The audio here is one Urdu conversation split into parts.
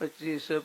25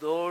2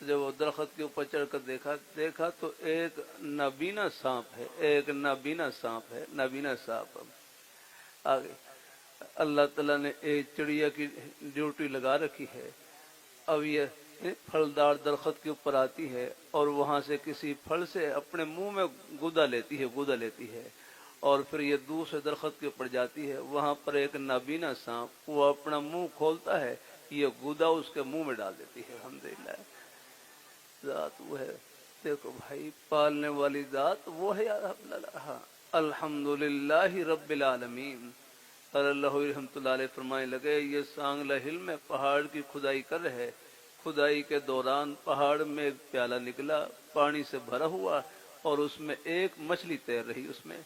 جب وہ درخت کے اوپر چڑھ کر دیکھا تو ایک نابینا سانپ ہے، ایک نابینا سانپ ہے، نابینا سانپ۔ آگے اللہ تعالیٰ نے ایک چڑیا کی ڈیوٹی لگا رکھی ہے، اب یہ پھلدار درخت کے اوپر آتی ہے اور وہاں سے کسی پھل سے اپنے منہ میں گودا لیتی ہے اور پھر یہ دوسرے درخت کے اوپر جاتی ہے، وہاں پر ایک نابینا سانپ وہ اپنا منہ کھولتا ہے، یہ گودا اس کے منہ میں ڈال دیتی ہے۔ الحمدللہ ذات وہ ہے، دیکھو بھائی پالنے والی ذات وہ ہے یار۔ الحمدللہ رب العالمین۔ اور اللہ رحمۃ اللہ علیہ فرمانے لگے یہ سانگلہ ہل میں پہاڑ کی کھدائی کر رہے، کھدائی کے دوران پہاڑ میں ایک پیالہ نکلا پانی سے بھرا ہوا اور اس میں ایک مچھلی تیر رہی، اس میں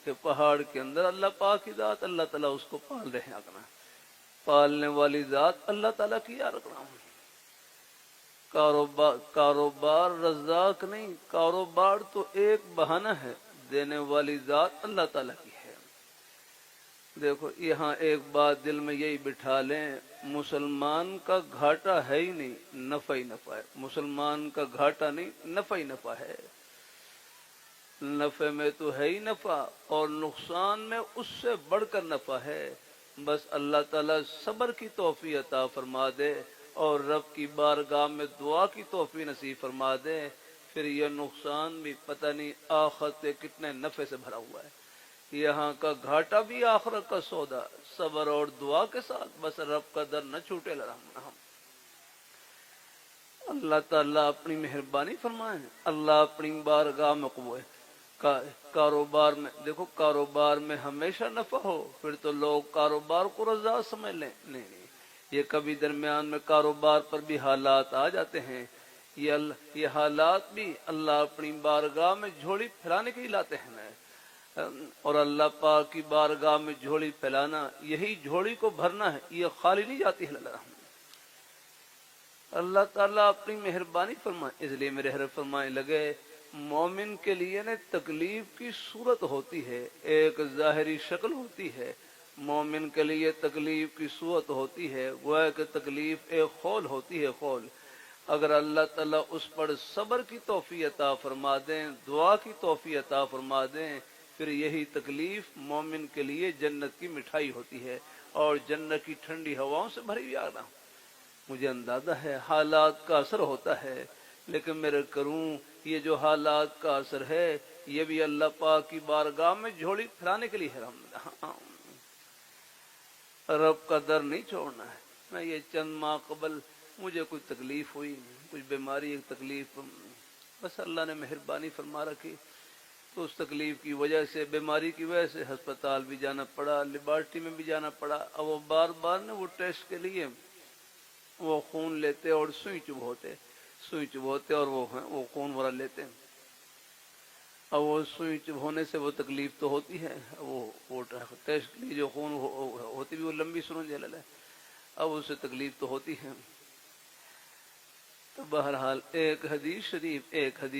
کہ پہاڑ کے اندر اللہ پاک کی ذات، اللہ تعالیٰ اس کو پال رہے ہیں۔ اگنا پالنے والی ذات اللہ تعالیٰ کی یار اگنا، کاروبار رزاق نہیں، کاروبار تو ایک بہانہ ہے، دینے والی ذات اللہ تعالیٰ کی ہے۔ دیکھو یہاں ایک بات دل میں یہی بٹھا لیں، مسلمان کا گھاٹا ہے ہی نہیں، نفع ہی نفع ہے۔ مسلمان کا گھاٹا نہیں، نفع ہی نفع ہے۔ نفع میں تو ہے ہی نفع اور نقصان میں اس سے بڑھ کر نفع ہے۔ بس اللہ تعالیٰ صبر کی توفیق عطا فرما دے اور رب کی بارگاہ میں دعا کی توفیق نصیب فرما دے، پھر یہ نقصان بھی پتہ نہیں آخرت کے کتنے نفع سے بھرا ہوا ہے۔ یہاں کا گھاٹا بھی آخرت کا سودا، صبر اور دعا کے ساتھ بس رب کا در نہ چھوٹے ہم۔ اللہ تعالیٰ اپنی مہربانی فرمائے، اللہ اپنی بارگاہ میں قبول کاروبار میں دیکھو، کاروبار میں ہمیشہ نفع ہو پھر تو لوگ کاروبار کو رضا سمجھ لیں، نہیں، یہ کبھی درمیان میں کاروبار پر بھی حالات آ جاتے ہیں، یہ حالات بھی اللہ اپنی بارگاہ میں جھولی پھیلانے کے لیے لاتے ہیں، اور اللہ پاک کی بارگاہ میں جھولی پھیلانا یہی جھولی کو بھرنا ہے، یہ خالی نہیں جاتی ہے۔ اللہ تعالیٰ اپنی مہربانی فرمائے، اس لیے میرے حضرت فرمانے لگے مومن کے لیے نا تکلیف کی صورت ہوتی ہے، ایک ظاہری شکل ہوتی ہے، مومن کے لیے تکلیف کی صورت ہوتی ہے، وہ کہ تکلیف ایک خول ہوتی ہے، خول۔ اگر اللہ تعالیٰ اس پر صبر کی توفیق عطا فرما دیں، دعا کی توفیق عطا فرما دیں، پھر یہی تکلیف مومن کے لیے جنت کی مٹھائی ہوتی ہے اور جنت کی ٹھنڈی ہواؤں سے بھری ہوئی آنا۔ مجھے اندازہ ہے حالات کا اثر ہوتا ہے، لیکن میرے کروں یہ جو حالات کا اثر ہے یہ بھی اللہ پاک کی بارگاہ میں جھولی پھیلانے کے لیے ہے۔ رب کا در نہیں چھوڑنا ہے۔ میں یہ چند ماہ قبل مجھے کوئی تکلیف ہوئی، کچھ بیماری، ایک تکلیف، بس اللہ نے مہربانی فرما رکھی، تو اس تکلیف کی وجہ سے، بیماری کی وجہ سے ہسپتال بھی جانا پڑا، لیبارٹری میں بھی جانا پڑا۔ اب وہ بار بار نے وہ ٹیسٹ کے لیے وہ خون لیتے اور سوئی چبھوتے اور وہ خون ورا لیتے۔ اب وہ سوئی چبھونے سے وہ تکلیف تو ہوتی ہے، وہ ٹیسٹ کے لیے جو خون ہوتی بھی وہ لمبی سرنج ہے، اب اس سے تکلیف تو ہوتی ہے۔ تو بہرحال ایک حدیث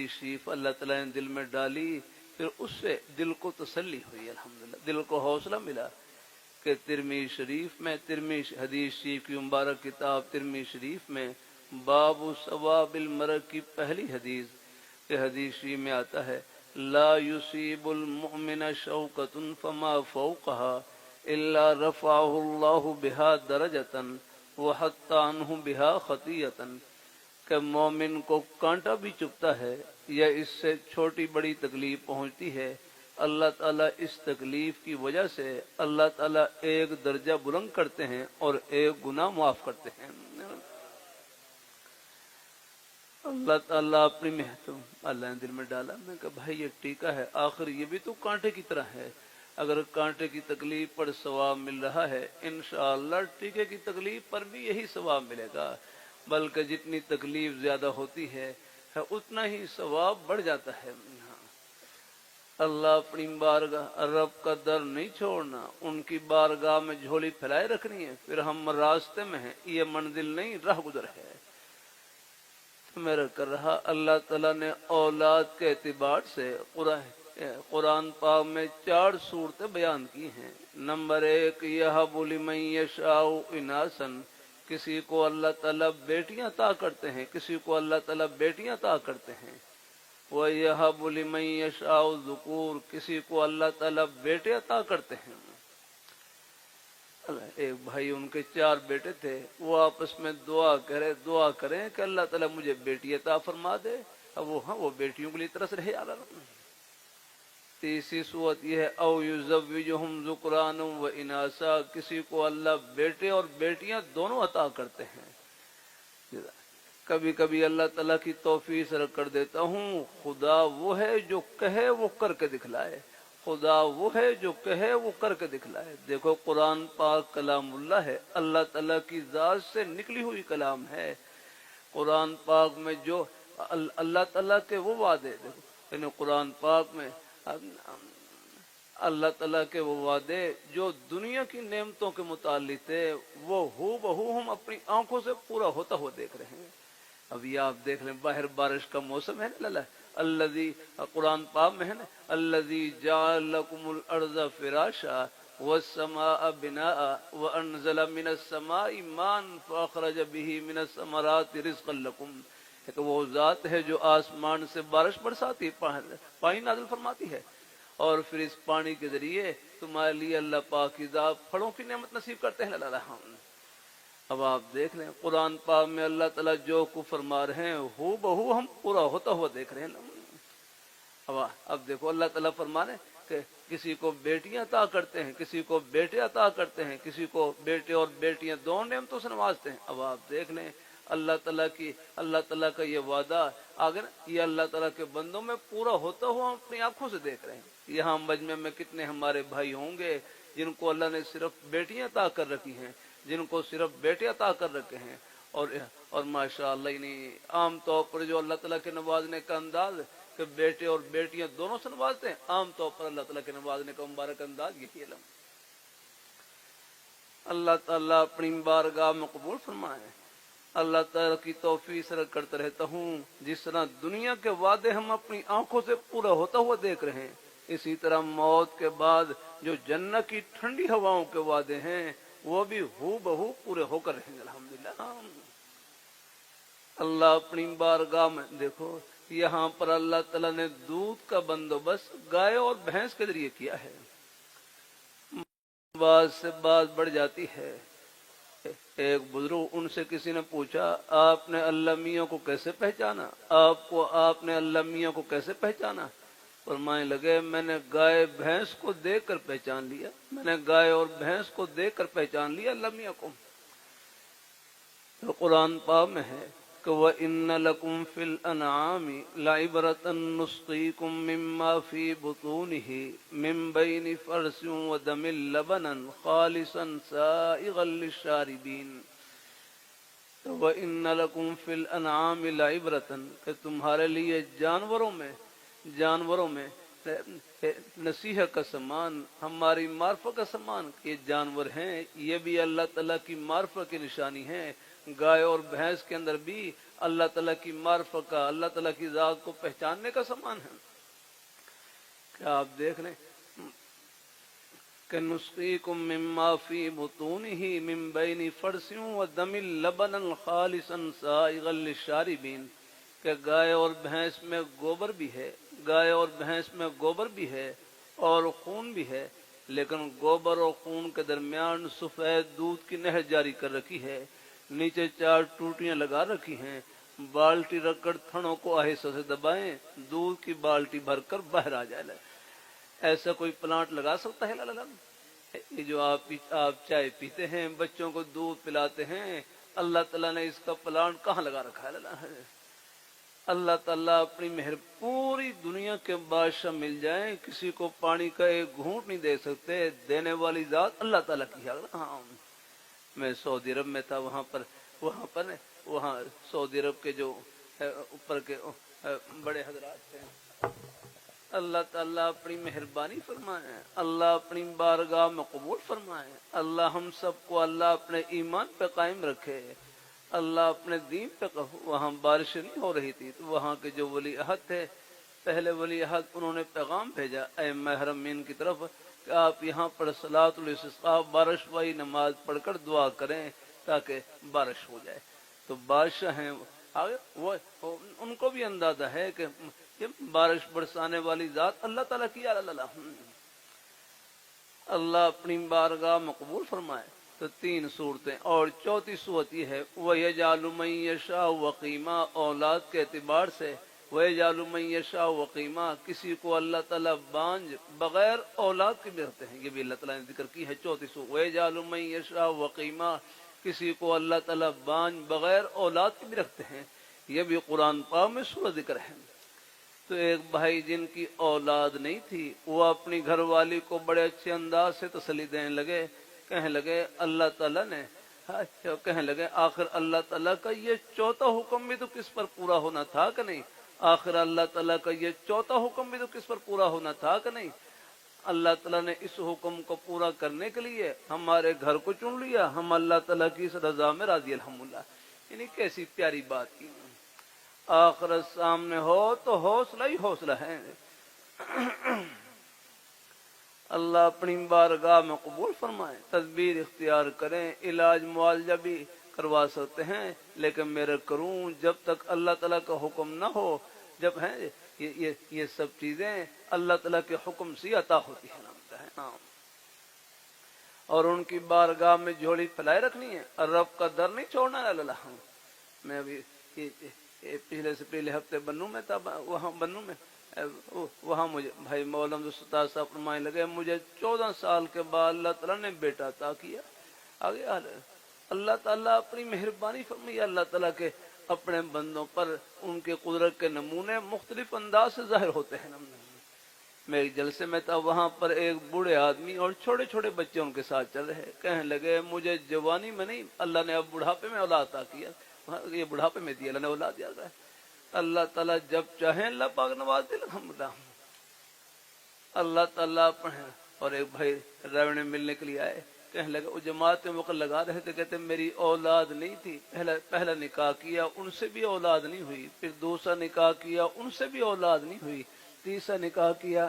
شریف اللہ تعالیٰ نے دل میں ڈالی، پھر اس سے دل کو تسلی ہوئی، الحمدللہ دل کو حوصلہ ملا کہ ترمذی حدیث شریف کی مبارک کتاب ترمذی شریف میں باب ثواب المرء کی پہلی حدیث کہ حدیث شریف میں آتا ہے لا یصیب المؤمن شوکۃ فما فوقها الا رفعه اللہ بها درجۃ وحط عنہ بها خطیۃ، کہ مومن کو کانٹا بھی چبھتا ہے یا اس سے چھوٹی بڑی تکلیف پہنچتی ہے، اللہ تعالیٰ اس تکلیف کی وجہ سے اللہ تعالیٰ ایک درجہ بلند کرتے ہیں اور ایک گناہ معاف کرتے ہیں۔ اللہ تعالیٰ اپنی اللہ نے دل میں ڈالا، میں کہا بھائی یہ ٹیکا ہے، آخر یہ بھی تو کانٹے کی طرح ہے، اگر کانٹے کی تکلیف پر ثواب مل رہا ہے، انشاءاللہ ٹیکے کی تکلیف پر بھی یہی ثواب ملے گا، بلکہ جتنی تکلیف زیادہ ہوتی ہے اتنا ہی ثواب بڑھ جاتا ہے۔ اللہ اپنی بارگاہ، رب کا در نہیں چھوڑنا، ان کی بارگاہ میں جھولی پھیلائے رکھنی ہے، پھر ہم راستے میں ہیں، یہ منزل نہیں راہ گزر ہے۔ تو میرا کر رہا اللہ تعالیٰ نے اولاد کے اعتبار سے قرآن پاک میں 4 صورتیں بیان کی ہیں۔ نمبر 1 یہب لمن یشاء اناسا، کسی کو اللہ تعالیٰ بیٹیاں عطا کرتے ہیں، کسی کو اللہ تعالیٰ بیٹیاں عطا کرتے ہیں۔ وَيَهَبُ لِمَن يَشَاءُ الذُّكُورَ، کسی کو اللہ تعالیٰ بیٹے عطا کرتے ہیں۔ ایک بھائی ان کے 4 بیٹے تھے، وہ آپس میں دعا کریں کہ اللہ تعالیٰ مجھے بیٹی عطا فرما دے۔ اب وہ بیٹیوں کے لیے طرح سے رہے آ رہا۔ تیسری صورت یہ ہے او یزوجہم ذکرانا و اناسا، کسی کو اللہ بیٹے اور بیٹیاں دونوں عطا کرتے ہیں۔ کبھی کبھی اللہ تعالیٰ کی توفیق سے کر دیتا ہوں، خدا وہ ہے جو کہے وہ کر کے دکھلائے، خدا وہ ہے جو کہے وہ کر کے دکھلائے۔ دیکھو قرآن پاک کلام اللہ ہے، اللہ تعالیٰ کی ذات سے نکلی ہوئی کلام ہے۔ قرآن پاک میں جو اللہ تعالیٰ کے وہ وعدے، یعنی قرآن پاک میں اللہ تعالیٰ کے وہ وعدے جو دنیا کی نعمتوں کے متعلق تھے، وہ ہو بہو ہم اپنی آنکھوں سے پورا ہوتا ہوا دیکھ رہے ہیں۔ اب یہ آپ دیکھ لیں، باہر بارش کا موسم ہے نا، الذی قرآن پاک میں ہے نا، الذی جعل لکم الارض فراشا والسماء بناء وانزل من السماء ماء فاخرج به من الثمرات رزقا لکم، کہ وہ ذات ہے جو آسمان سے بارش برساتی ہے، پانی نازل فرماتی ہے، اور پھر اس پانی کے ذریعے تمہارے لیے اللہ پاک کی ذات پھلوں کی نعمت نصیب کرتے ہیں۔ اب آپ دیکھ لیں قرآن پاک میں اللہ تعالیٰ جو کو فرما رہے ہیں ہو بہو ہم پورا ہوتا ہوا دیکھ رہے ہیں۔ اب دیکھو اللہ تعالیٰ فرما رہے ہیں کہ کسی کو بیٹیاں عطا کرتے ہیں، کسی کو بیٹے عطا کرتے ہیں، کسی کو بیٹے اور بیٹیاں دونوں نعمتوں سے نوازتے ہیں۔ اب آپ دیکھ لیں اللہ تعالیٰ کا یہ وعدہ آگے نا، یہ اللہ تعالیٰ کے بندوں میں پورا ہوتا ہوا ہم اپنی آنکھوں سے دیکھ رہے ہیں۔ یہاں مجمع میں کتنے ہمارے بھائی ہوں گے جن کو اللہ نے صرف بیٹیاں عطا کر رکھی ہیں، جن کو صرف بیٹے عطا کر رکھے ہیں، اور ماشاءاللہ عام طور پر جو اللہ تعالیٰ کے نوازنے کا انداز ہے کہ بیٹے اور بیٹیاں دونوں سے نوازتے ہیں، عام طور پر اللہ تعالیٰ کے نوازنے کا مبارک انداز یہی علم۔ اللہ تعالیٰ اپنی بارگاہ میں قبول فرمائے۔ اللہ تعالیٰ کی توفیق سے کرتا رہتا ہوں، جس طرح دنیا کے وعدے ہم اپنی آنکھوں سے پورا ہوتا ہوا دیکھ رہے ہیں، اسی طرح موت کے بعد جو جنت کی ٹھنڈی ہواؤں کے وعدے ہیں وہ بھی ہو بہو پورے ہو کر رہیں گے الحمدللہ۔ اللہ اپنی بارگاہ میں دیکھو، یہاں پر اللہ تعالیٰ نے دودھ کا بندوبست گائے اور بھینس کے ذریعے کیا ہے۔ بعض سے بات بڑھ جاتی ہے۔ ایک بزرگ، ان سے کسی نے پوچھا آپ نے اللہ میاں کو کیسے پہچانا، آپ نے اللہ میاں کو کیسے پہچانا؟ فرمانے لگے میں نے گائے بھینس کو دیکھ کر پہچان لیا، میں نے گائے اور بھینس کو دیکھ کر پہچان لیا اللہ میاں کو۔ تو قرآن پاک میں ہے کہ وَإِنَّ لَكُمْ فِي الْأَنْعَامِ لَعِبْرَةً نُسْقِيكُم مِّمَّا فِي بُطُونِهِ مِن بَيْنِ فَرْثٍ وَدَمٍ لَبَنًا خَالِصًا سَائِغًا لِّلشَّارِبِينَ۔ تو وَإِنَّ لَكُمْ فِي الْأَنْعَامِ لَعِبْرَةً، کہ تمہارے لیے جانوروں میں نصیحت کا سامان، ہماری معرفت کا سامان، یہ جانور ہیں، یہ بھی اللہ تعالیٰ کی معرفت کی نشانی ہے۔ گائے اور بھینس کے اندر بھی اللہ تعالیٰ کی معرفت کا، اللہ تعالیٰ کی ذات کو پہچاننے کا سامان ہے۔ کیا آپ دیکھ لیں کہ نسقیکم مما فی بطونہ من بین فرث ودم لبنا خالصا سائغا للشاربین، کہ گائے اور بھینس میں گوبر بھی ہے، گائے اور بھینس میں گوبر بھی ہے اور خون بھی ہے، لیکن گوبر اور خون کے درمیان سفید دودھ کی نہر جاری کر رکھی ہے، نیچے 4 ٹوٹیاں لگا رکھی ہیں، بالٹی رکھ کر تھنوں کو آہستہ سے دبائیں، دودھ کی بالٹی بھر کر باہر آ جائے۔ ایسا کوئی پلانٹ لگا سکتا ہے؟ یہ جو آپ چائے پیتے ہیں، بچوں کو دودھ پلاتے ہیں، اللہ تعالیٰ نے اس کا پلانٹ کہاں لگا رکھا ہے؟ اللہ تعالیٰ اپنی مہر، پوری دنیا کے بادشاہ مل جائیں، کسی کو پانی کا ایک گھونٹ نہیں دے سکتے، دینے والی ذات اللہ تعالیٰ کی ہے۔ ہاں، میں سعودی عرب میں تھا، وہاں سعودی عرب کے جو اوپر کے بڑے حضرات تھے، اللہ تعالیٰ اپنی مہربانی فرمائے، اللہ اپنی بارگاہ میں قبول فرمائے، اللہ ہم سب کو اللہ اپنے ایمان پہ قائم رکھے، اللہ اپنے دین پہ۔ وہاں بارش نہیں ہو رہی تھی، تو وہاں کے جو ولی عہد تھے، پہلے ولی عہد، انہوں نے پیغام بھیجا اے محرمین کی طرف کہ آپ یہاں پر صلاۃ الاستسقاء، بارش والی نماز پڑھ کر دعا کریں تاکہ بارش ہو جائے۔ تو بادشاہ ہیں آگے وہ ان کو بھی اندازہ ہے کہ بارش برسانے والی ذات اللہ تعالیٰ کی اللہ اللہ اپنی بارگاہ مقبول فرمائے۔ تو تین صورتیں، اور چوتھی صورت یہ ہے وَيَجْعَلُ مَن يَشَاءُ وَقِيمًا، اولاد کے اعتبار سے وَيَجْعَلُ مَن يَشَاءُ وَقِيمًا، کسی کو اللہ تعالیٰ بانجھ بغیر اولاد کے بھی رکھتے ہیں، یہ بھی اللہ تعالیٰ نے ذکر کی ہے چوتھی صورت وَيَجْعَلُ مَن يَشَاءُ وَقِيمًا، کسی کو اللہ تعالیٰ بانجھ بغیر اولاد کے بھی رکھتے ہیں، یہ بھی قرآن پاک میں سورہ ذکر ہے۔ تو ایک بھائی جن کی اولاد نہیں تھی وہ اپنی گھر والی کو بڑے اچھے انداز سے تسلی دینے لگے، کہنے لگے اللہ تعالیٰ نے کہنے لگے آخر اللہ تعالیٰ کا یہ چوتھا حکم بھی تو کس پر پورا ہونا تھا کہ نہیں، آخر اللہ تعالیٰ کا یہ چوتھا حکم بھی تو کس پر پورا ہونا تھا کہ نہیں۔ اللہ تعالیٰ نے اس حکم کو پورا کرنے کے لیے ہمارے گھر کو چن لیا، ہم اللہ تعالیٰ کی اس رضا میں راضی الحمدللہ۔ یعنی کیسی پیاری بات کی، آخرت سامنے ہو تو حوصلہ ہی حوصلہ ہے۔ اللہ اپنی بارگاہ میں قبول فرمائے، تدبیر اختیار کریں، علاج معالجہ بھی کروا سکتے ہیں، لیکن میرے کروں جب تک اللہ تعالیٰ کا حکم نہ ہو، جب ہیں یہ سب چیزیں اللہ تعالیٰ کے حکم سے عطا ہوتی ہیں، اور ان کی بارگاہ میں جھولی پھیلائے رکھنی ہے، اور رب کا در نہیں چھوڑنا ہے۔ اللہ میں ابھی پچھلے سے پہلے ہفتے بنو میں تھا، وہاں مجھے بھائی مولم استاد صاحب فرمانے لگے مجھے 14 سال کے بعد اللہ تعالیٰ نے بیٹا عطا کیا۔ آگے اللہ تعالیٰ اپنی مہربانی فرمائی، اللہ تعالیٰ کے اپنے بندوں پر ان کے قدرت کے نمونے مختلف انداز سے ظاہر ہوتے ہیں۔ میں ایک جلسے میں تھا، وہاں پر ایک بوڑھے آدمی اور چھوٹے چھوٹے بچے ان کے ساتھ چل رہے، کہنے لگے مجھے جوانی میں نہیں، اللہ نے اب بڑھاپے میں اولاد عطا کیا، یہ بڑھاپے میں دیا، اللہ نے اولاد دیا ہے۔ اللہ تعالیٰ جب چاہیں اللہ پاک نواز دے، الحمدللہ اللہ تعالیٰ پڑھیں۔ اور ایک بھائی ریوڑ ملنے کے لیے آئے، کہنے لگے وہ جماعت میں وقت لگا رہے تھے، کہتے میری اولاد نہیں تھی، پہلا نکاح کیا ان سے بھی اولاد نہیں ہوئی، پھر دوسرا نکاح کیا ان سے بھی اولاد نہیں ہوئی، تیسرا نکاح کیا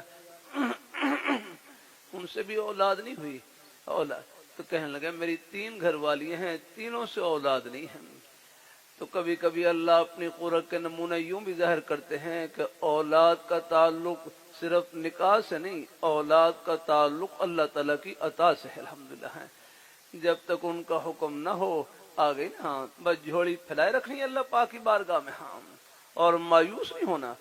ان سے بھی اولاد نہیں ہوئی اولاد، تو کہنے لگے میری 3 گھر والی ہیں، تینوں سے اولاد نہیں ہے۔ تو کبھی کبھی اللہ اپنی قدرت کے نمونے یوں بھی ظاہر کرتے ہیں کہ اولاد کا تعلق صرف نکاح سے نہیں، اولاد کا تعلق اللہ تعالیٰ کی عطا سے الحمدللہ ہے۔ جب تک ان کا حکم نہ ہو آگے بس جھولی پھیلائے رکھنی ہے اللہ پاک کی بارگاہ میں، اور مایوس نہیں ہونا۔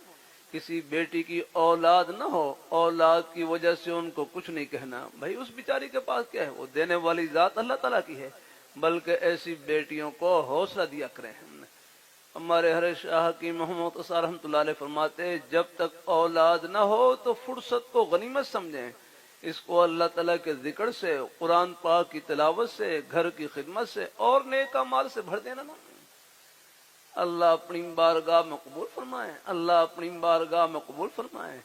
کسی بیٹی کی اولاد نہ ہو، اولاد کی وجہ سے ان کو کچھ نہیں کہنا، بھائی اس بیچاری کے پاس کیا ہے، وہ دینے والی ذات اللہ تعالیٰ کی ہے، بلکہ ایسی بیٹیوں کو حوصلہ دیا کریں۔ ہمارے ہر شاہ کی محمد اصار رحمۃ اللہ علیہ فرماتے جب تک اولاد نہ ہو تو فرصت کو غنیمت سمجھیں، اس کو اللہ تعالیٰ کے ذکر سے، قرآن پاک کی تلاوت سے، گھر کی خدمت سے اور نیک اعمال سے بھر دینا نا۔ اللہ اپنی بارگاہ میں قبول فرمائے، اللہ اپنی بارگاہ میں قبول فرمائے،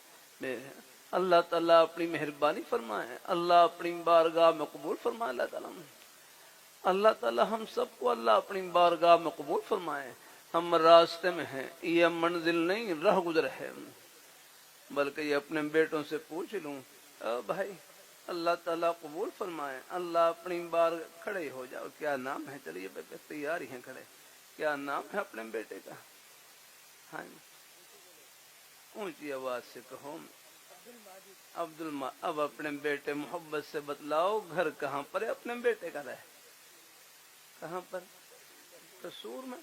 اللہ تعالیٰ اپنی مہربانی فرمائے، اللہ اپنی بارگاہ میں قبول فرمائے۔ اللہ تعالیٰ ہم سب کو اللہ اپنی بارگاہ میں قبول فرمائے۔ ہم راستے میں ہیں، یہ منزل نہیں راہ گزر ہے، بلکہ یہ اپنے بیٹوں سے پوچھ لوں بھائی اللہ تعالیٰ قبول فرمائے، اللہ اپنی بار کھڑے ہو جاؤ، کیا نام ہے، چلیے تیار ہی ہیں کھڑے، کیا نام ہے اپنے بیٹے کا؟ ہاں اونچی آواز سے کہو۔ اب اپنے بیٹے محبت سے بتلاؤ گھر کہاں پر ہے اپنے بیٹے کا؟ رہے کہاں پر؟ قصور میں؟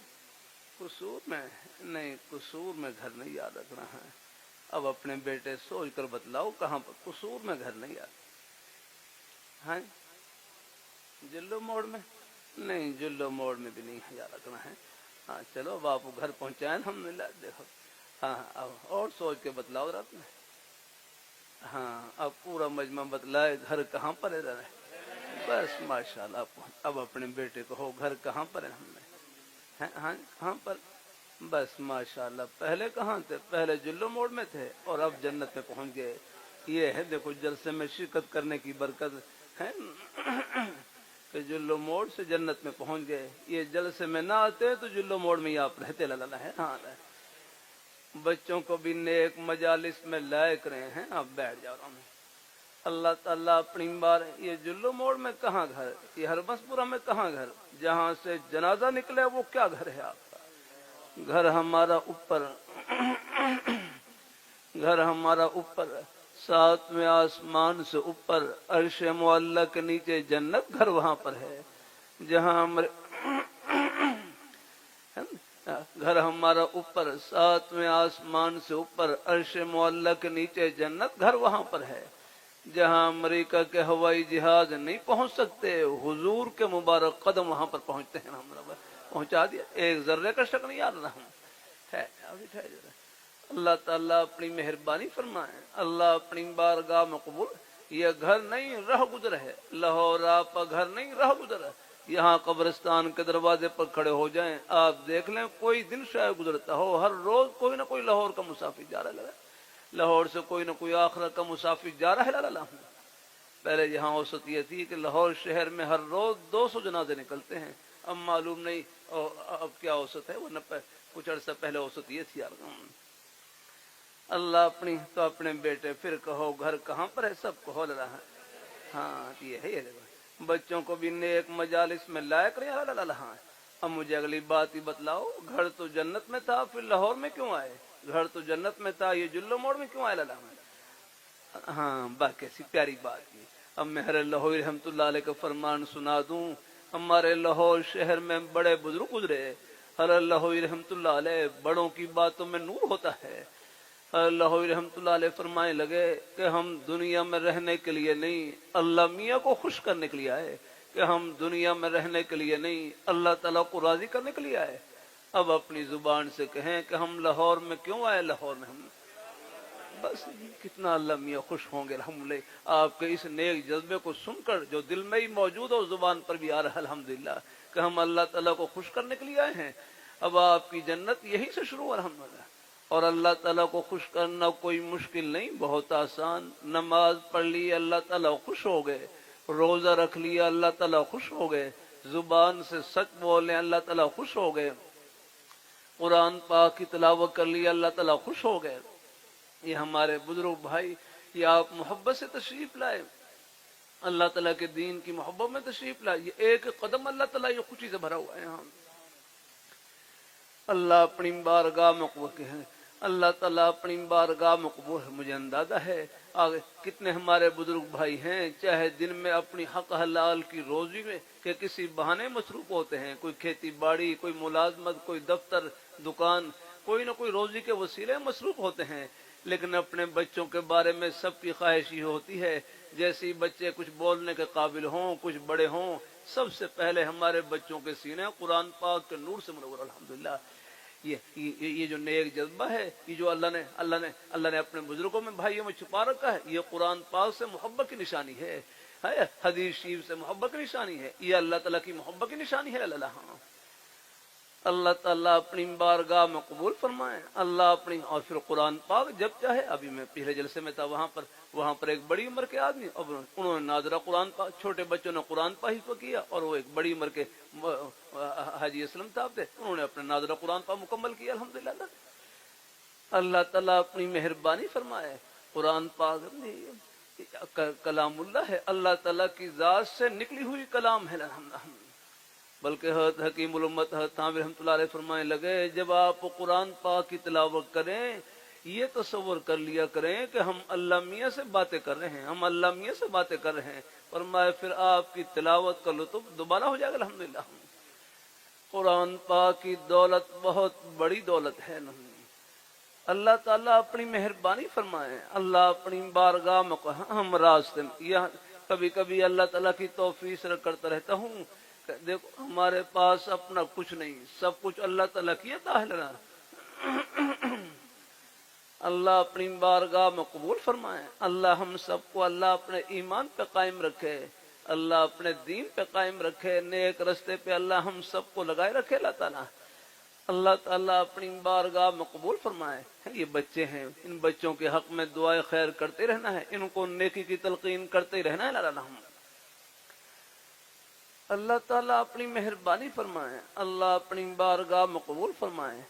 قصور میں نہیں، قصور میں گھر نہیں یاد رکھنا ہے، اب اپنے بیٹے سوچ کر بتلاؤ کہاں پر، قصور میں گھر نہیں یاد، ہاں جلو موڑ میں نہیں، جلو موڑ میں بھی نہیں یاد رکھنا ہے، ہاں چلو اب آپ گھر پہنچائیں الحمدللہ، دیکھو ہاں اب اور سوچ کے بتلاؤ رات میں، ہاں اب پورا مجمع بتلائے گھر کہاں پر ہے، بس ماشاءاللہ اب اپنے بیٹے کو ہو گھر کہاں پر ہے، ہم نے ہاں پر، بس ماشاءاللہ پہلے کہاں تھے، پہلے جلو موڑ میں تھے اور اب جنت میں پہنچ گئے۔ یہ ہے دیکھو جلسے میں شرکت کرنے کی برکت ہے کہ جلو موڑ سے جنت میں پہنچ گئے، یہ جلسے میں نہ آتے تو جلو موڑ میں ہی آپ رہتے، اللہ ہے ہاں۔ بچوں کو بھی نیک مجالس میں لائے کرے ہیں، آپ بیٹھ جاؤ رہا ہوں، اللہ تعالیٰ اپنی بار یہ جلو موڑ میں کہاں گھر، یہ ہربس پورہ میں کہاں گھر، جہاں سے جنازہ نکلے وہ کیا گھر ہے آپ کا؟ گھر ہمارا اوپر، گھر ہمارا اوپر، ساتویں آسمان سے اوپر، عرش معلیٰ کے نیچے جنت، گھر وہاں پر ہے جہاں گھر ہمارا اوپر، ساتویں آسمان سے اوپر، عرش معلیٰ کے نیچے جنت، گھر وہاں پر ہے جہاں امریکہ کے ہوائی جہاز نہیں پہنچ سکتے، حضور کے مبارک قدم وہاں پر پہنچتے ہیں، ہم پہنچا دیا، ایک ذرے کا شک نہیں آ رہا ہے۔ اللہ تعالیٰ اپنی مہربانی فرمائے، اللہ اپنی بارگاہ میں قبول، یہ گھر نہیں رہ گزر ہے، لاہور آپ کا گھر نہیں رہ گزر ہے، یہاں قبرستان کے دروازے پر کھڑے ہو جائیں، آپ دیکھ لیں کوئی دن شاید گزرتا ہو، ہر روز کوئی نہ کوئی لاہور کا مسافر جا رہا ہے، لاہور سے کوئی نہ کوئی آخرہ کا مسافر جا رہا ہے۔ پہلے یہاں اوسط یہ تھی کہ لاہور شہر میں ہر روز 200 جنازے نکلتے ہیں، اب معلوم نہیں اب کیا اوسط ہے، ورنہ کچھ عرصہ پہلے اوسط یہ تھی۔ اللہ اپنی تو اپنے بیٹے، پھر کہو گھر کہاں پر ہے، سب کہو رہا ہے۔ ہاں یہ ہے، یہ بچوں کو بھی نیک مجالس میں لائق رہے۔ ہاں اب مجھے اگلی بات ہی بتلاؤ، گھر تو جنت میں تھا، پھر لاہور میں کیوں آئے؟ گھر تو جنت میں تھا، یہ جلو موڑ میں کیوں آئے؟ ہاں بات کیسی پیاری بات کی۔ اب مہر لاہور رحمت اللہ علیہ کا فرمان سنا دوں، ہمارے لاہور شہر میں بڑے بزرگ گزرے، ہر لاہور رحمت اللہ علیہ، بڑوں کی باتوں میں نور ہوتا ہے۔ لاہور رحمت اللہ علیہ فرمائے لگے کہ ہم دنیا میں رہنے کے لیے نہیں، اللہ میاں کو خوش کرنے کے لیے آئے، کہ ہم دنیا میں رہنے کے لیے نہیں، اللہ تعالیٰ کو راضی کرنے کے لیے آئے۔ اب اپنی زبان سے کہیں کہ ہم لاہور میں کیوں آئے، لاہور میں ہم بس کتنا اللہ میاں خوش ہوں گے الحمدللہ آپ کے اس نیک جذبے کو سن کر، جو دل میں ہی موجود ہو، زبان پر بھی آ رہا ہے الحمدللہ، کہ ہم اللہ تعالیٰ کو خوش کرنے کے لیے آئے ہیں۔ اب آپ کی جنت یہی سے شروع ہو الحمدللہ، اور اللہ تعالیٰ کو خوش کرنا کوئی مشکل نہیں، بہت آسان۔ نماز پڑھ لی اللہ تعالیٰ خوش ہو گئے، روزہ رکھ لیا اللہ تعالیٰ خوش ہو گئے، زبان سے سچ بولیں اللہ تعالیٰ خوش ہو گئے، قرآن پاک کی تلاوت کر لی اللہ تعالیٰ خوش ہو گئے۔ یہ ہمارے بزرگ بھائی، یہ آپ محبت سے تشریف لائے، اللہ تعالیٰ کے دین کی محبت میں تشریف لائے، یہ ایک قدم اللہ تعالیٰ یہ خوشی سے بھرا ہوا ہے۔ ہم اللہ اپنی بارگاہ مقبول ہے، اللہ تعالیٰ اپنی بارگاہ مقبول ہے۔ مجھے اندازہ ہے آگے کتنے ہمارے بزرگ بھائی ہیں، چاہے دن میں اپنی حق حلال کی روزی میں کہ کسی بہانے مصروف ہوتے ہیں، کوئی کھیتی باڑی، کوئی ملازمت، کوئی دفتر دکان، کوئی نہ کوئی روزی کے وسیلے مصروف ہوتے ہیں، لیکن اپنے بچوں کے بارے میں سب کی خواہش یہ ہوتی ہے جیسے بچے کچھ بولنے کے قابل ہوں، کچھ بڑے ہوں، سب سے پہلے ہمارے بچوں کے سینے قرآن پاک کے نور سے منور الحمدللہ۔ یہ جو نیک جذبہ ہے، یہ جو اللہ نے اپنے بزرگوں میں بھائیوں میں چھپا رکھا ہے، یہ قرآن پاک سے محبت کی نشانی ہے، حدیث شریف سے محبت کی نشانی ہے، یہ اللہ تعالیٰ کی محبت کی نشانی ہے۔ اللہ تعالیٰ اپنی بارگاہ میں قبول فرمائے، اللہ اپنی، اور پھر قرآن پاک جب چاہے، ابھی میں پچھلے جلسے میں تھا وہاں پر ایک بڑی عمر کے آدمی، اور انہوں نے ناظرہ قرآن پاک، چھوٹے بچوں نے قرآن پاک حفظ کیا، اور وہ ایک بڑی عمر کے حاجی اسلم صاحب تھے، انہوں نے اپنا ناظرہ قرآن پاک مکمل کیا الحمدللہ۔ اللہ تعالیٰ اپنی مہربانی فرمائے، قرآن پاک کلام اللہ ہے، اللہ تعالیٰ کی ذات سے نکلی ہوئی کلام ہے الحمدللہ۔ بلکہ حکیم الامت تھانوی رحمۃ اللہ علیہ فرمانے لگے، جب آپ قرآن پاک کی تلاوت کریں، یہ تصور کر لیا کریں کہ ہم اللہ میاں سے باتیں کر رہے ہیں، ہم اللہ میاں سے باتیں کر رہے ہیں، فرمایا پھر آپ کی تلاوت کا لطف دوبارہ ہو جائے گا الحمدللہ۔ قرآن پاک کی دولت بہت بڑی دولت ہے، اللہ تعالیٰ اپنی مہربانی فرمائے، اللہ اپنی بارگاہ میں ہم راستے میں کبھی کبھی اللہ تعالیٰ کی توفیق سے کرتا رہتا ہوں، دیکھو ہمارے پاس اپنا کچھ نہیں، سب کچھ اللہ تعالیٰ کی عطا ہے۔ اللہ اپنی بارگاہ میں قبول فرمائے، اللہ ہم سب کو اللہ اپنے ایمان پہ قائم رکھے، اللہ اپنے دین پہ قائم رکھے، نیک رستے پہ اللہ ہم سب کو لگائے رکھے اللہ تعالیٰ۔ اللہ تعالیٰ اپنی بارگاہ میں قبول فرمائے۔ یہ بچے ہیں، ان بچوں کے حق میں دعائے خیر کرتے رہنا ہے، ان کو نیکی کی تلقین کرتے رہنا ہے۔ اللہ تعالیٰ اپنی مہربانی فرمائے، اللہ اپنی بارگاہ میں قبول فرمائے،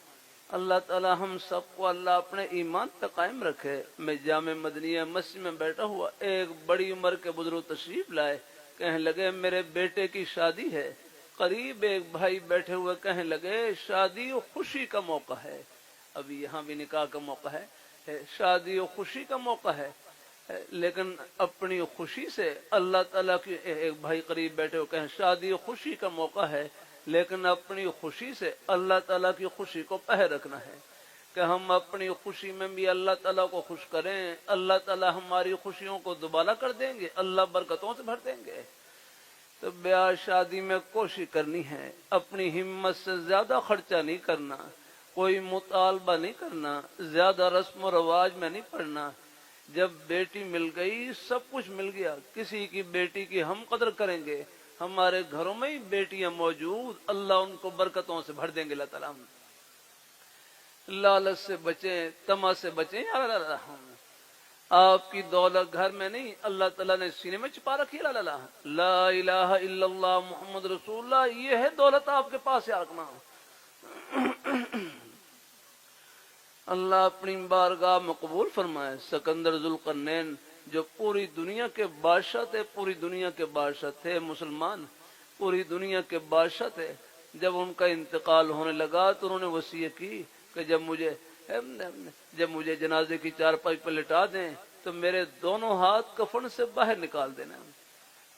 اللہ تعالی ہم سب کو اللہ اپنے ایمان پہ قائم رکھے۔ میں جامع مدنیہ مسجد میں بیٹھا ہوا، ایک بڑی عمر کے بزرگ تشریف لائے، کہنے لگے میرے بیٹے کی شادی ہے۔ قریب ایک بھائی بیٹھے ہوئے کہنے لگے شادی و خوشی کا موقع ہے، ابھی یہاں بھی نکاح کا موقع ہے، شادی و خوشی کا موقع ہے، لیکن اپنی خوشی سے اللہ تعالیٰ کی، ایک بھائی قریب بیٹھے ہوئے کہیں شادی و خوشی کا موقع ہے لیکن اپنی خوشی سے اللہ تعالیٰ کی خوشی کو پہے رکھنا ہے، کہ ہم اپنی خوشی میں بھی اللہ تعالیٰ کو خوش کریں، اللہ تعالیٰ ہماری خوشیوں کو دوبالا کر دیں گے، اللہ برکتوں سے بھر دیں گے۔ تو بیاہ شادی میں کوشش کرنی ہے، اپنی ہمت سے زیادہ خرچہ نہیں کرنا، کوئی مطالبہ نہیں کرنا، زیادہ رسم و رواج میں نہیں پڑنا۔ جب بیٹی مل گئی سب کچھ مل گیا، کسی کی بیٹی کی ہم قدر کریں گے، ہمارے گھروں میں ہی بیٹیاں موجود، اللہ ان کو برکتوں سے بھر دیں گے۔ اللہ تعالیٰ لالچ سے بچیں، طمع سے بچیں۔ آپ کی دولت گھر میں نہیں، اللہ تعالیٰ نے سینے میں چھپا رکھی ہے۔ لا الہ الا اللہ محمد رسول اللہ، یہ ہے دولت آپ کے پاس ہے رکھنا۔ اللہ اپنی بارگاہ میں قبول فرمائے۔ سکندر ذوالقرنین جو پوری دنیا کے بادشاہ تھے، پوری دنیا کے بادشاہ تھے، مسلمان پوری دنیا کے بادشاہ تھے، جب ان کا انتقال ہونے لگا تو انہوں نے وصیت کی کہ جب مجھے جنازے کی چارپائی پر لٹا دیں تو میرے دونوں ہاتھ کفن سے باہر نکال دینا،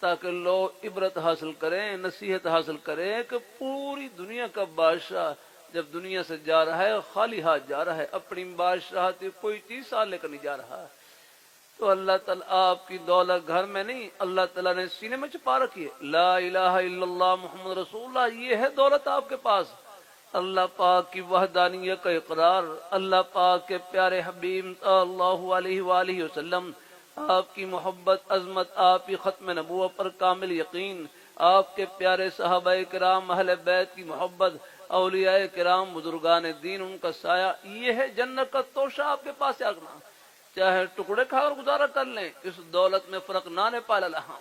تاکہ لوگ عبرت حاصل کریں، نصیحت حاصل کریں کہ پوری دنیا کا بادشاہ جب دنیا سے جا رہا ہے خالی ہاتھ جا رہا ہے، اپنی بادشاہت کوئی چیز ساتھ لے کر نہیں جا رہا۔ تو اللہ تعالیٰ آپ کی دولت گھر میں نہیں، اللہ تعالیٰ نے سینے میں چھپا رکھی ہے۔ لا الہ الا اللہ محمد رسول اللہ، یہ ہے دولت آپ کے پاس۔ اللہ پاک کی وحدانیت کا اقرار، اللہ پاک کے پیارے حبیب صلی اللہ علیہ وآلہ وسلم، آپ کی محبت، عظمت، آپ کی ختم نبوت پر کامل یقین، آپ کے پیارے صحابہ کرام، اہل بیت کی محبت، اولیاء کرام، بزرگان دین، ان کا سایہ، یہ ہے جنت کا توشہ آپ کے پاس رکھنا۔ چاہے ٹکڑے کھا کر گزارا کر لیں، اس دولت میں فرق نہ نے پالا لہا،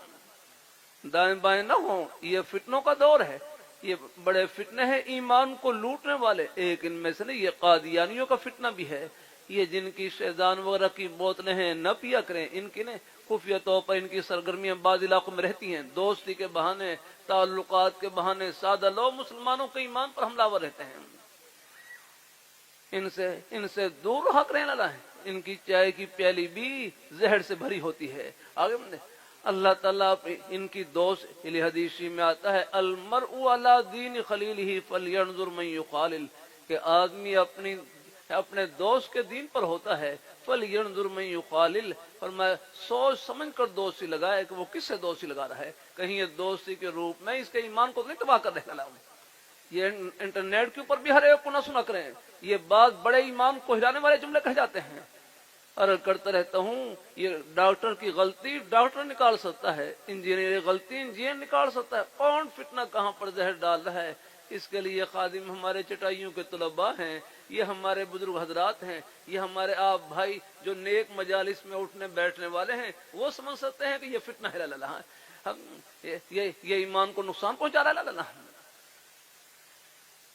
دائیں بائیں نہ ہوں۔ یہ فتنوں کا دور ہے، یہ بڑے فتنے ہیں ایمان کو لوٹنے والے، ایک ان میں سے نہیں، یہ قادیانیوں کا فتنہ بھی ہے۔ یہ جن کی شیطان وغیرہ کی بوتلیں ہیں نہ پیا کریں، ان کی نے خفیہ طور پر ان کی سرگرمیاں بعض علاقوں میں رہتی ہیں، دوستی کے بہانے، تعلقات کے بہانے سادہ لوگ مسلمانوں کے ایمان پر حملہ ور رہتے ہیں، ان سے دور رہا کریں۔ اللہ ہے، ان کی چائے کی پیالی بھی زہر سے بھری ہوتی ہے۔ آگے اللہ تعالیٰ ان کی دوست، حدیث میں آتا ہے المرء علی دین خلیلہ فلینظر من یخالل، کہ آدمی اپنے دوست کے دین پر ہوتا ہے، فلینظر من یخالل، فرمایا سوچ سمجھ کر دوستی لگائے کہ وہ کس سے دوستی لگا رہا ہے، کہیں یہ دوستی کے روپ میں اس کے ایمان کو نہیں تباہ کر دے گا۔ یہ انٹرنیٹ کے اوپر بھی ہر ایک کو نہ سنا کریں، یہ بات بڑے ایمان کو ہلانے والے جملے کہے جاتے ہیں۔ عرض کرتا رہتا ہوں، یہ ڈاکٹر کی غلطی ڈاکٹر نکال سکتا ہے، انجینئر کی غلطی انجینئر نکال سکتا ہے، کون فتنہ کہاں پر زہر ڈال رہا ہے، اس کے لیے خادم ہمارے چٹائیوں کے طلباء ہیں، یہ ہمارے بزرگ حضرات ہیں، یہ ہمارے آپ بھائی جو نیک مجالس میں اٹھنے بیٹھنے والے ہیں، وہ سمجھ سکتے ہیں کہ یہ فتنہ ہے۔ یہ ایمان کو نقصان پہنچا رہا ہے۔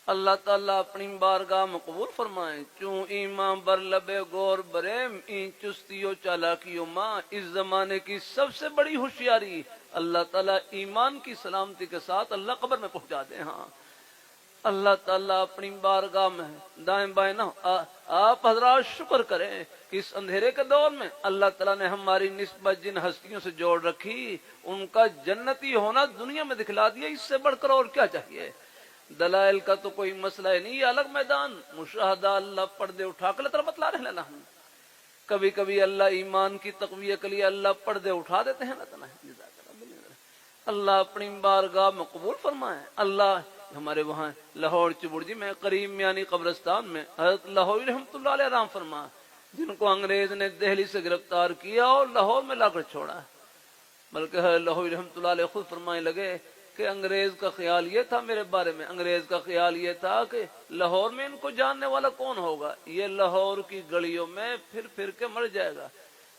اللہ تعالیٰ اپنی بارگاہ میں قبول فرمائیں۔ چوں ایمان بر لبے گور بریم، این چستی و چالاکیوں ماں، اس زمانے کی سب سے بڑی ہوشیاری اللہ تعالیٰ ایمان کی سلامتی کے ساتھ اللہ قبر میں پہنچا دے۔ ہاں اللہ تعالیٰ اپنی بارگاہ میں دائیں بائیں نہ، آپ حضرات شکر کریں کہ اس اندھیرے کے دور میں اللہ تعالیٰ نے ہماری نسبت جن ہستیوں سے جوڑ رکھی، ان کا جنتی ہونا دنیا میں دکھلا دیا، اس سے بڑھ کر اور کیا چاہیے۔ دلائل کا تو کوئی مسئلہ ہی نہیں، یہ الگ میدان، مشاہدہ اللہ پردے اٹھا کر طرف بتلا رہے ہیں۔ کبھی کبھی اللہ ایمان کی تقویت کے لیے اللہ پردے اٹھا دیتے ہیں۔ اللہ اپنی بارگاہ میں قبول فرمائے۔ اللہ ہمارے وہاں لاہور چبڑجی میں قریب میانی قبرستان میں حضرت لاہوری رحمۃ اللہ علیہ رام فرما، جن کو انگریز نے دہلی سے گرفتار کیا اور لاہور میں لا کر چھوڑا، بلکہ حضرت لاہوری رحمۃ اللہ علیہ خود فرمانے لگے کہ انگریز کا خیال یہ تھا میرے بارے میں، انگریز کا خیال یہ تھا کہ لاہور میں ان کو جاننے والا کون ہوگا، یہ لاہور کی گلیوں میں پھر پھر کے مر جائے گا،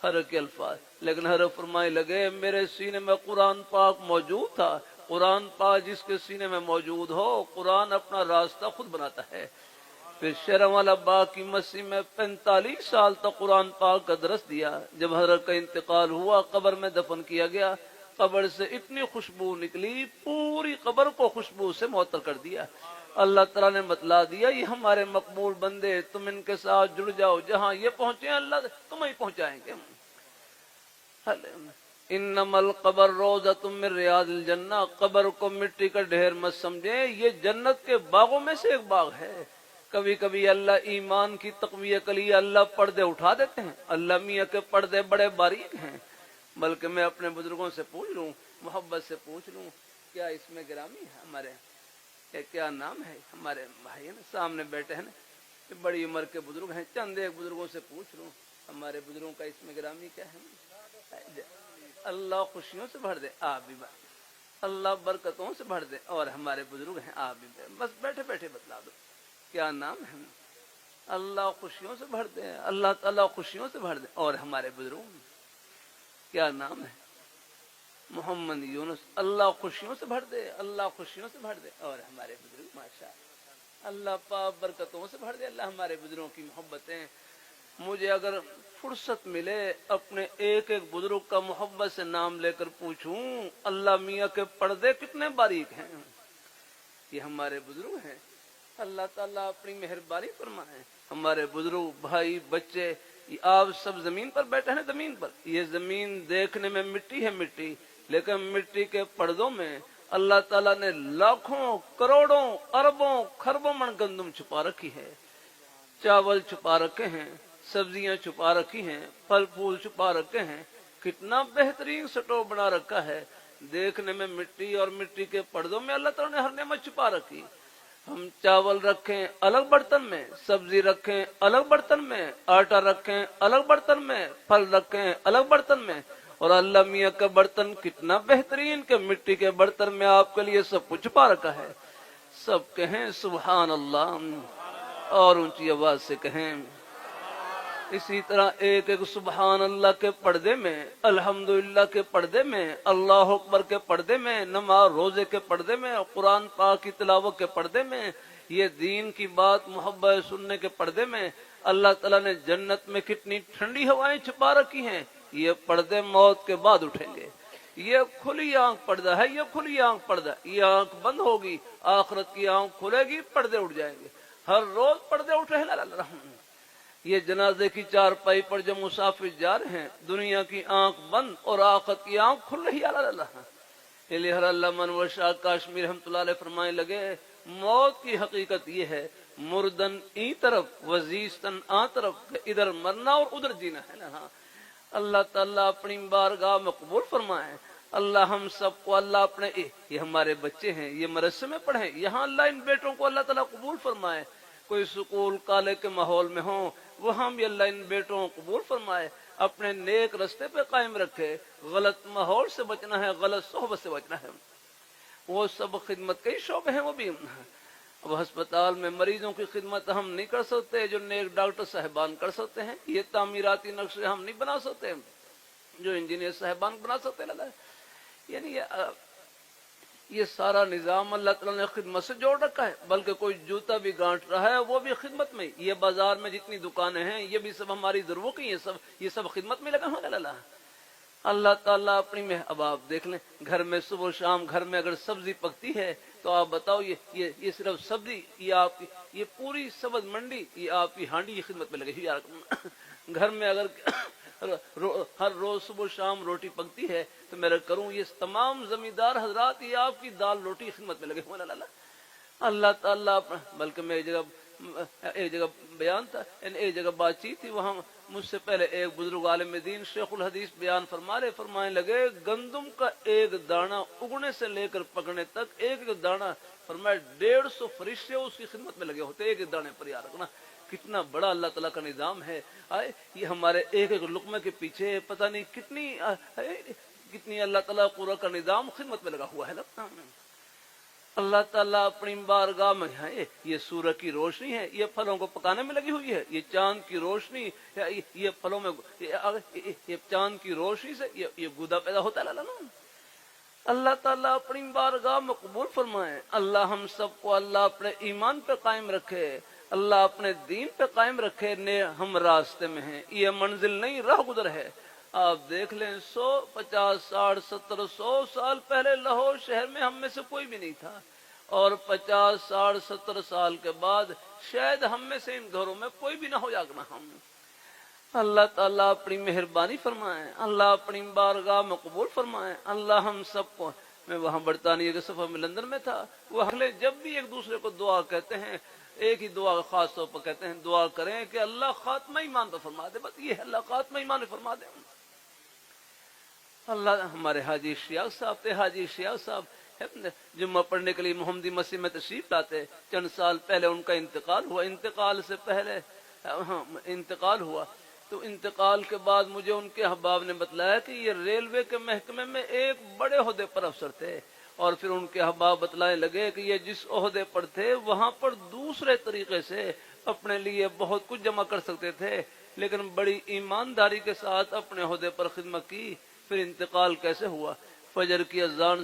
ہر کے الفاظ۔ لیکن ہر فرمانے لگے میرے سینے میں قرآن پاک موجود تھا، قرآن پاک جس کے سینے میں موجود ہو، قرآن اپنا راستہ خود بناتا ہے۔ پھر شیروالا باغ کی مسجد میں 45 سال تک قرآن پاک کا درس دیا. جب حضرت کا انتقال ہوا قبر میں دفن کیا گیا. قبر سے اتنی خوشبو نکلی پوری قبر کو خوشبو سے معطر کر دیا. اللہ تعالیٰ نے بتلا دیا یہ ہمارے مقبول بندے، تم ان کے ساتھ جڑ جاؤ، جہاں یہ پہنچے ہیں اللہ تمہیں پہنچائیں گے. انما القبر روضۃ من ریاض الجنہ، قبر کو مٹی کا ڈھیر مت سمجھیں، یہ جنت کے باغوں میں سے ایک باغ ہے. کبھی کبھی اللہ ایمان کی تقویت کے لیے اللہ پردے اٹھا دیتے ہیں. اللہ میاں کے پردے بڑے باریک ہیں. بلکہ میں اپنے بزرگوں سے پوچھ لوں، محبت سے پوچھ لوں، کیا اس میں گرامی ہے ہمارے، کیا نام ہے ہمارے بھائی ہیں سامنے بیٹھے ہیں نا، بڑی عمر کے بزرگ ہیں، چند ایک بزرگوں سے پوچھ لوں ہمارے بزرگوں کا اس میں گرامی کیا ہے. اللہ خوشیوں سے بھر دے، آپ بھی اللہ برکتوں سے بھر دے، اور ہمارے بزرگ ہیں آپ بھی بس بیٹھے بیٹھے بتلا دو کیا نام ہے. اللہ خوشیوں سے بھر دے، اللہ تعالیٰ خوشیوں سے بھر دے، اور ہمارے بزرگ کیا نام ہے محمد یونس. اللہ خوشیوں سے بھر دے، اللہ خوشیوں سے بھر دے، اور ہمارے بزرگ ماشاء اللہ پاک برکتوں سے بھر دے. اللہ ہمارے بزرگوں کی محبتیں. مجھے اگر فرصت ملے اپنے ایک ایک بزرگ کا محبت سے نام لے کر پوچھوں اللہ میاں کے پردے کتنے باریک ہیں. یہ ہمارے بزرگ ہیں. اللہ تعالیٰ اپنی مہربانی فرمائے. ہمارے بزرگ بھائی بچے آپ سب زمین پر بیٹھے ہیں. زمین پر یہ زمین دیکھنے میں مٹی ہے مٹی، لیکن مٹی کے پردوں میں اللہ تعالیٰ نے لاکھوں کروڑوں اربوں خربوں من گندم چھپا رکھی ہے. چاول چھپا رکھے ہیں، سبزیاں چھپا رکھی ہیں، پھل پھول چھپا رکھے ہیں. کتنا بہترین سٹو بنا رکھا ہے. دیکھنے میں مٹی، اور مٹی کے پردوں میں اللہ تعالیٰ نے ہر نعمت چھپا رکھی. ہم چاول رکھیں الگ برتن میں، سبزی رکھیں الگ برتن میں، آٹا رکھیں الگ برتن میں، پھل رکھیں الگ برتن میں، اور اللہ میاں کا برتن کتنا بہترین کہ مٹی کے برتن میں آپ کے لیے سب کچھ چھپا رکھا ہے. سب کہیں سبحان اللہ، اور اونچی آواز سے کہیں. اسی طرح ایک ایک سبحان اللہ کے پردے میں، الحمدللہ کے پردے میں، اللہ اکبر کے پردے میں، نماز روزے کے پردے میں، قرآن پاک کی تلاوت کے پردے میں، یہ دین کی بات محبت سننے کے پردے میں اللہ تعالیٰ نے جنت میں کتنی ٹھنڈی ہوائیں چھپا رکھی ہیں. یہ پردے موت کے بعد اٹھیں گے. یہ کھلی آنکھ پردہ ہے، یہ کھلی آنکھ پردہ. یہ آنکھ بند ہوگی، آخرت کی آنکھ کھلے گی، پردے اٹھ جائیں گے. ہر روز پردے اٹھے ہیں. یہ جنازے کی چارپائی پر جو مسافر جا رہے ہیں، دنیا کی آنکھ بند اور آخرت کی آنکھ کھل رہی ہے. اللہ منور شاہ کاشمیر رحمۃ اللہ علیہ فرمانے لگے موت کی حقیقت یہ ہے مردن ای طرف وزیستن آ طرف، ادھر مرنا اور ادھر جینا ہے نا. اللہ تعالیٰ اپنی بارگاہ میں قبول فرمائے. اللہ ہم سب کو اللہ اپنے یہ ہمارے بچے ہیں یہ مدرسے میں پڑھیں، یہاں اللہ ان بیٹوں کو اللہ تعالیٰ قبول فرمائے. کوئی سکول کالج کے ماحول میں ہوں وہاں بھی اللہ ان بیٹوں کو قبول فرمائے. اپنے نیک رستے پہ قائم رکھے. غلط ماحول سے بچنا ہے، غلط صحبت سے بچنا ہے. وہ سب خدمت کے شعبے ہیں. وہ بھی اب ہسپتال میں مریضوں کی خدمت ہم نہیں کر سکتے جو نیک ڈاکٹر صاحبان کر سکتے ہیں. یہ تعمیراتی نقشے ہم نہیں بنا سکتے جو انجینئر صاحبان بنا سکتے. یعنی یہ سارا نظام اللہ تعالیٰ نے خدمت سے جوڑ رکھا ہے. بلکہ کوئی جوتا بھی گانٹ رہا ہے وہ بھی خدمت میں. یہ بازار میں جتنی دکانیں ہیں یہ بھی سب ہماری ضرورت کی ہیں، یہ سب خدمت میں لگا ہوا. اللہ تعالیٰ اپنی میں اب آپ دیکھ لیں گھر میں صبح و شام گھر میں اگر سبزی پکتی ہے تو آپ بتاؤ یہ صرف سبزی، یہ آپ کی یہ پوری سبز منڈی یہ آپ کی ہانڈی کی خدمت میں لگے ہوئی. گھر میں اگر ہر روز صبح شام روٹی پکتی ہے تو میں کروں یہ تمام زمیندار حضرات یہ آپ کی دال روٹی کی خدمت میں لگے ہوئے. اللہ تعالیٰ بلکہ میں ایک جگہ بیان تھا، ایک جگہ بات چیت تھی، وہاں مجھ سے پہلے ایک بزرگ عالم دین شیخ الحدیث بیان فرمانے لگے گندم کا ایک دانہ اگنے سے لے کر پکنے تک ایک دانہ فرمایا 150 فرشتے اس کی خدمت میں لگے ہوتے ایک دانے پر. یاد رکھنا کتنا بڑا اللہ تعالیٰ کا نظام ہے. یہ ہمارے ایک ایک لقمے کے پیچھے پتہ نہیں کتنی اللہ تعالیٰ قرآن کا نظام خدمت میں لگا ہوا ہے. اللہ تعالیٰ اپنی بارگاہ میں ہے. یہ سورج کی روشنی ہے، یہ پھلوں کو پکانے میں لگی ہوئی ہے. یہ چاند کی روشنی، یہ پھلوں میں یہ چاند کی روشنی سے یہ گودا پیدا ہوتا ہے. اللہ تعالیٰ اپنی بارگاہ میں قبول فرمائے. اللہ ہم سب کو اللہ اپنے ایمان پہ قائم رکھے. اللہ اپنے دین پہ قائم رکھے، ہم راستے میں ہیں، یہ منزل نہیں راہ گزر ہے۔ آپ دیکھ لیں 100 50 60 70 100 سال پہلے لاہور شہر میں ہم میں سے کوئی بھی نہیں تھا، اور 50 60 70 سال کے بعد شاید ہم میں سے ان گھروں میں کوئی بھی نہ ہو جاگنا ہم۔ اللہ تعالیٰ اپنی مہربانی فرمائے، اللہ اپنی بارگاہ میں قبول فرمائے۔ اللہ ہم سب کو، میں وہاں برطانیہ کے سفر میں لندن میں تھا، وہ اگلے جب بھی ایک دوسرے کو دعا کہتے ہیں، ایک ہی دعا خاص طور پر کہتے ہیں، دعا کریں کہ اللہ خاتمہ ایمان پہ فرما دے، بس یہ ہے، اللہ خاتمہ ایمان پہ فرما دے۔ اللہ ہمارے حاجی اشتیاق صاحب تھے، حاجی اشتیاق صاحب جمعہ پڑھنے کے لیے محمدی مسجد میں تشریف لاتے، چند سال پہلے ان کا انتقال ہوا، انتقال سے پہلے انتقال ہوا تو انتقال کے بعد مجھے ان کے احباب نے بتلایا کہ یہ ریلوے کے محکمے میں ایک بڑے عہدے پر افسر تھے، اور پھر ان کے احباب بتلانے لگے کہ یہ جس عہدے پر تھے وہاں پر دوسرے طریقے سے اپنے لیے بہت کچھ جمع کر سکتے تھے، لیکن بڑی ایمانداری کے ساتھ اپنے عہدے پر خدمت کی۔ پھر انتقال کیسے ہوا؟ فجر کی اذان